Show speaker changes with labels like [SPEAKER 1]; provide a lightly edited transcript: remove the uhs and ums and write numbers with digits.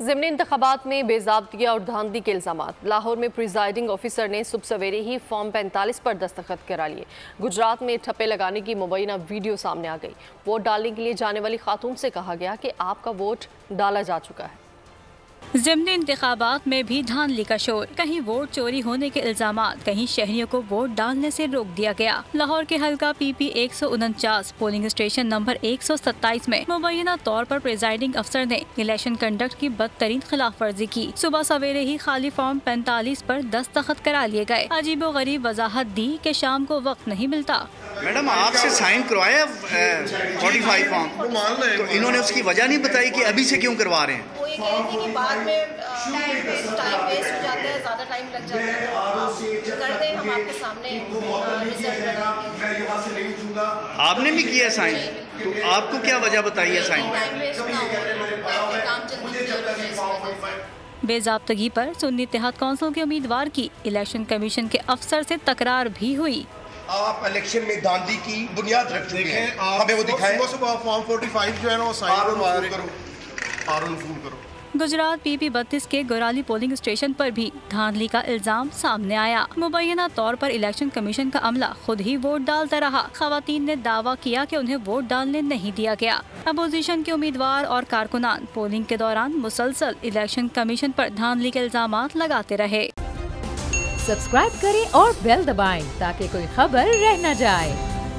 [SPEAKER 1] ज़िमनी इंतखाबात में बेज़ाब्तिगी और धांधली के इल्ज़ामात। लाहौर में प्रिजाइडिंग ऑफिसर ने सुबह सवेरे ही फॉर्म 45 पर दस्तखत करा लिए। गुजरात में ठप्पे लगाने की मुबैना वीडियो सामने आ गई। वोट डालने के लिए जाने वाली खातून से कहा गया कि आपका वोट डाला जा चुका है।
[SPEAKER 2] ज़िमनी इंतखाबात में भी धांधली का शोर, कहीं वोट चोरी होने के इल्जामात, कहीं शहरियों को वोट डालने से रोक दिया गया। लाहौर के हल्का PP 149 पोलिंग स्टेशन नंबर 127 में मुबैना तौर पर प्रिजाइडिंग अफसर ने इलेक्शन कंडक्ट की बदतरीन खिलाफ वर्जी की। सुबह सवेरे ही खाली फॉर्म 45 पर दस्तखत करा लिए गए। अजीबो गरीब वजाहत दी कि शाम को वक्त नहीं मिलता।
[SPEAKER 3] मैडम आपसे साइन करवाया 45 फॉर्म, तो इन्होंने उसकी वजह नहीं बताई कि अभी से क्यों करवा रहे हैं।
[SPEAKER 4] वो ये कह रहे थे कि बाद में टाइम वेस्ट हो जाता है, ज़्यादा टाइम लग जाता है, तो कर दें, हम आपके सामने रिजल्ट लगाएंगे।
[SPEAKER 3] आपने भी किया साइन, तो आपको क्या वजह बताई है साइन?
[SPEAKER 4] टाइम वेस्ट ना हो, काम जल्दी किया।
[SPEAKER 2] बेजाब्तगी पर सुन्नी इत्तेहाद काउंसिल के उम्मीदवार की इलेक्शन कमीशन के अफसर से तकरार भी हुई।
[SPEAKER 5] आप इलेक्शन में धांधली की बुनियाद रख चुके हैं, हमें वो दिखाएं।
[SPEAKER 6] सुबह फॉर्म 45 जो है ना वो साइन करो और फोन करो।
[SPEAKER 2] गुजरात PP 32 के गोराली पोलिंग स्टेशन पर भी धांधली का इल्जाम सामने आया। मुबैना तौर पर इलेक्शन कमीशन का अमला खुद ही वोट डालता रहा। खवातीन ने दावा किया कि उन्हें वोट डालने नहीं दिया गया। अपोजिशन के उम्मीदवार और कारकुनान पोलिंग के दौरान मुसलसल इलेक्शन कमीशन पर धांधली के इल्जामात लगाते रहे।
[SPEAKER 7] सब्सक्राइब करें और बेल दबाएं ताकि कोई खबर रह न जाए।